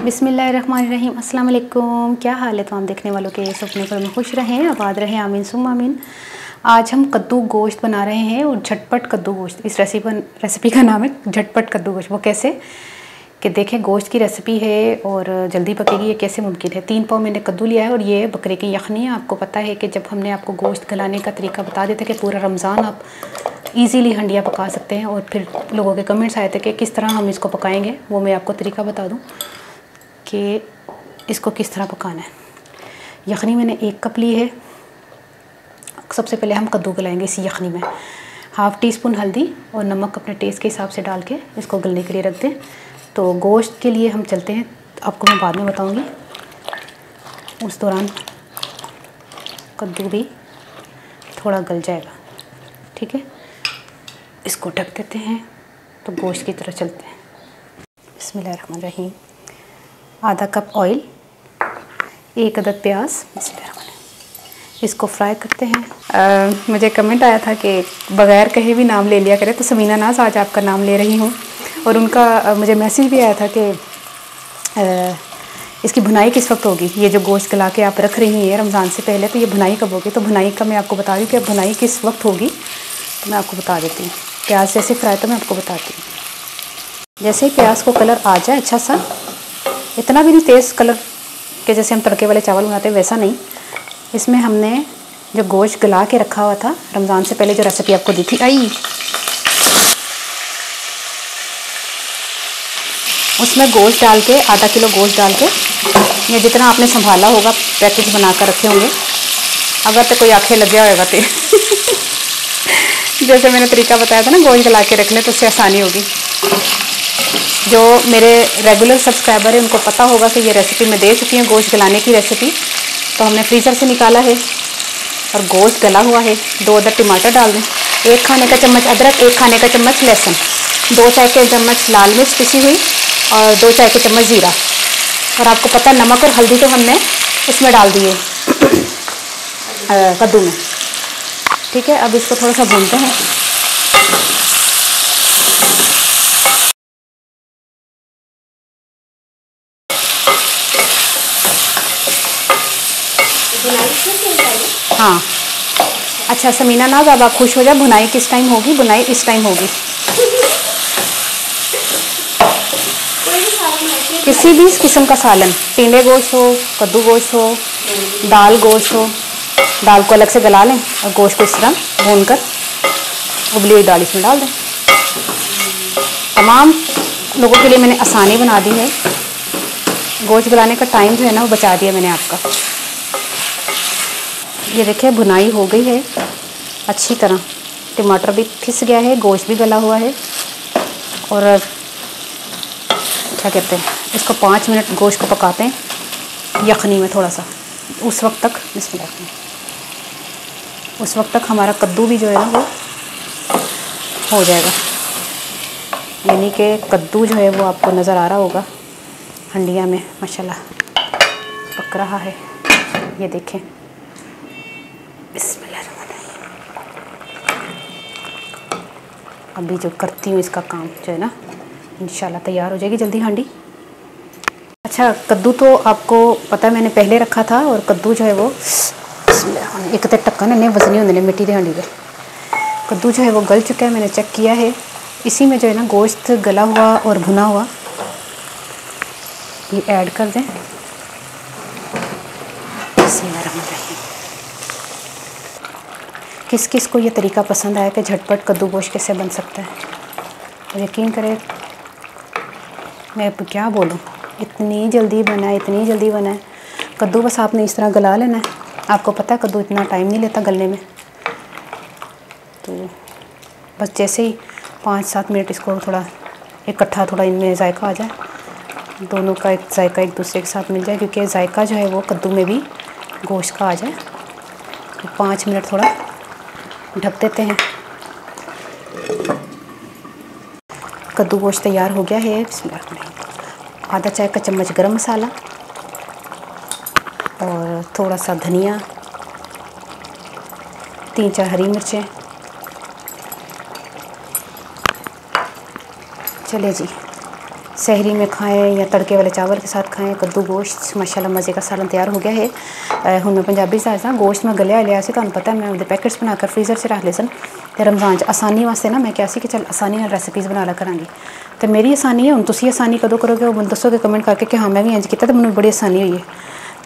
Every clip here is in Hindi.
बिस्मिल्लाहिर्रहमानिर्रहीम। अस्सलाम वालेकुम। क्या हाल है तमाम देखने वालों के? सपने पर में खुश रहें, आबाद रहें, आमीन सुम आमीन। आज हम कद्दू गोश्त बना रहे हैं और झटपट कद्दू गोश्त। इस रेसिपी का नाम है झटपट कद्दू गोश्त। वो कैसे कि देखें, गोश्त की रेसिपी है और जल्दी पकेगी, ये कैसे मुमकिन है। 3 पाव मैंने कद्दू लिया है और ये बकरे की यखनी है। आपको पता है कि जब हमने आपको गोश्त गलाने का तरीका बता देते कि पूरा रमज़ान आप इजीली हंडिया पका सकते हैं, और फिर लोगों के कमेंट्स आए थे कि किस तरह हम इसको पकाएंगे। वो मैं आपको तरीका बता दूं कि इसको किस तरह पकाना है। यखनी मैंने 1 कप ली है। सबसे पहले हम कद्दू गलाएंगे इसी यखनी में। 1/2 टीस्पून हल्दी और नमक अपने टेस्ट के हिसाब से डाल के इसको गलने के लिए रख दें। तो गोश्त के लिए हम चलते हैं, आपको मैं बाद में बताऊंगी। उस दौरान कद्दू भी थोड़ा गल जाएगा, ठीक है। इसको ढक देते हैं तो गोश्त की तरफ चलते हैं। बिस्मिल्लाहिर्रहमानिर्रहीम। आधा कप ऑयल, 1 अदद प्याज, इसको फ्राई करते हैं। मुझे कमेंट आया था कि बग़ैर कहे भी नाम ले लिया करें, तो समीना नाज आज आपका नाम ले रही हूँ। और उनका मुझे मैसेज भी आया था कि इसकी भुनाई किस वक्त होगी। ये जो गोश्त गला के आप रख रही हैं रमज़ान से पहले, तो ये भुनाई कब होगी। तो भुनाई का मैं आपको बता रही हूँ कि भुनाई किस वक्त होगी, तो मैं आपको बता देती हूँ। प्याज जैसे फ्राई तो मैं आपको बताती हूँ। जैसे ही प्याज को कलर आ जाए अच्छा सा, इतना भी नहीं तेज़ कलर के जैसे हम तड़के वाले चावल बनाते हैं वैसा नहीं। इसमें हमने जो गोश्त गला के रखा हुआ था रमज़ान से पहले, जो रेसिपी आपको दी थी, उसमें गोश्त डाल के, आधा किलो गोश्त डाल के, या जितना आपने संभाला होगा पैकेज बना कर रखे होंगे। अगर तो कोई आंखें लग गया होगा तो जैसे मैंने तरीका बताया था ना गोश्त गला के रखने, तो उससे आसानी होगी। जो मेरे रेगुलर सब्सक्राइबर है उनको पता होगा कि ये रेसिपी मैं दे चुकी हूँ, गोश्त गलाने की रेसिपी। तो हमने फ्रीज़र से निकाला है और गोश्त गला हुआ है। 2 अदद टमाटर डाल दें, 1 खाने का चम्मच अदरक, 1 खाने का चम्मच लहसुन, 2 चाय के चम्मच लाल मिर्च पिसी हुई और 2 चाय के चम्मच ज़ीरा। और आपको पता है नमक और हल्दी तो हमने इसमें डाल दिए कद्दू में, ठीक है। अब इसको थोड़ा सा भूनते हैं। हाँ, अच्छा समीना नाज, अब आप खुश हो जाए। भुनाई किस टाइम होगी? भुनाई इस टाइम होगी। किसी भी किस्म का सालन, टींडे गोश्त हो, कद्दू गोश्त हो, दाल गोश्त हो, दाल को अलग से गला लें और गोश्त को इस तरह भून कर उबली हुई दाल इसमें डाल दें। तमाम लोगों के लिए मैंने आसानी बना दी है। गोश्त गलाने का टाइम जो है ना वो बचा दिया मैंने आपका। ये देखिए भुनाई हो गई है अच्छी तरह। टमाटर भी फिस गया है, गोश्त भी गला हुआ है। और क्या कहते हैं, इसको 5 मिनट गोश्त को पकाते हैं यखनी में थोड़ा सा। उस वक्त तक उस वक्त तक हमारा कद्दू भी जो है ना वो हो जाएगा। यानी कि कद्दू जो है वो आपको नज़र आ रहा होगा हंडिया में माशाल्लाह पक रहा है। ये देखें, अभी जो करती हूँ इसका काम जो है ना, इंशाल्लाह तैयार हो जाएगी जल्दी हांडी। अच्छा, कद्दू तो आपको पता है मैंने पहले रखा था, और कद्दू जो है वो एक तो ढक्कन ने वजनी होंगे ने मिट्टी के हांडी पे। कद्दू जो है वो गल चुका है, मैंने चेक किया है। इसी में जो है ना गोश्त गला हुआ और भुना हुआ ये ऐड कर दें। किस किस को ये तरीका पसंद आया कि झटपट कद्दू गोश्त कैसे बन सकता है। यकीन करें, मैं क्या बोलूँ, इतनी जल्दी बना है, इतनी जल्दी बना है। कद्दू बस आपने इस तरह गला लेना है। आपको पता है कद्दू इतना टाइम नहीं लेता गलने में। तो बस जैसे ही 5-7 मिनट इसको थोड़ा इकट्ठा, थोड़ा इनमें जायका आ जाए, दोनों का एक जायका एक दूसरे के साथ मिल जाए, क्योंकि जायका जो है वो कद्दू में भी गोश्त का आ जाए। तो 5 मिनट थोड़ा ढक देते हैं। कद्दू गोश्त तैयार हो गया है। आधा चाय का चम्मच गरम मसाला और थोड़ा सा धनिया, 3-4 हरी मिर्चें। चले जी, सहरी में खाएं या तड़के वाले चावल के साथ खाएं। कद्दू गोश्त माशाल्लाह मज़े का सालन तैयार हो गया है। हुण मैं पंजाबी दसदा गोश्त मैं गलिया लिया सी, तुहानूं पता है मैं उहदे पैकेट्स बनाकर फ्रीज़र च रख लए सन। ते रमज़ान च आसानी वास्ते ना मैं कहा सी कि चल आसानी नाल रैसिपीज़ बना ला करांगी। ते मेरी आसानी है, हुण तुसीं आसानी कदों करोगे वो दसोगे कमेंट करके कि हाँ मैं भी इंज कीता ते मैनूं बड़ी आसानी होई है।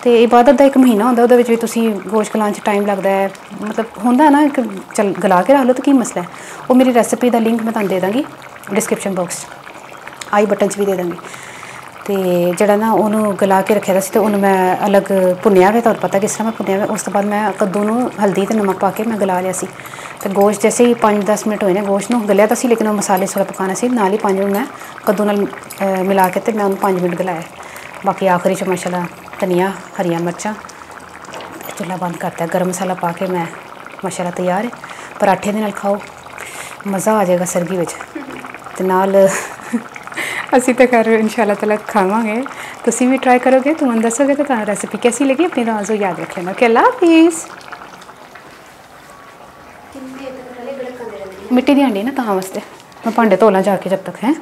तो इबादत का एक महीना होंदा, उहदे विच भी तुसीं गोश्त गलाउण च टाइम लगदा है, मतलब होंदा ना कि चल गला के रख लो तो की मसला है। वो मेरी रैसिपी का लिंक मैं तुहानूं दे दांगी डिस्क्रिप्शन बॉक्स आई बटन च भी दे देंगे। तो जड़ा ना उन्होंने गला के रखे थे तो उन्होंने मैं अलग भुनिया हुआ, तुहानूं पता किस तरह मैं भुनिया हुआ। उस तो बाद मैं कद्दू नूं हल्दी तो नमक पा के मैं गला लिया सी। तो गोश्त जैसे ही 5-10 मिनट होए ने गोश्त नूं गलिया तो सी, लेकिन वो मसाले सारा पकाना सी, नाल ही 5 मिनट मैं कद्दू नाल मिला के तो मैं उन्होंने 5 मिनट गलाया। बाकी आखिरी च माशाल्लाह धनिया हरियां मिर्चां, चुल्हा बंद करता है, गर्म मसाला पा के मैं माशाल्लाह तैयार है। पराठे दे नाल खाओ मज़ा आ जाएगा सर्दी विच ते नाल असी तो खैर इंशाल्लाह ताला खावांगे, तुसीं भी ट्राई करोगे तो मैं दसोगे तो तुहानूं रेसिपी कैसी लगी अपनी राज़ो याद रख लेना। अल्लाह हाफिज़। मिट्टी दी हांडी ना तां वास्ते मैं भांडे धो लां जाके जब तक है।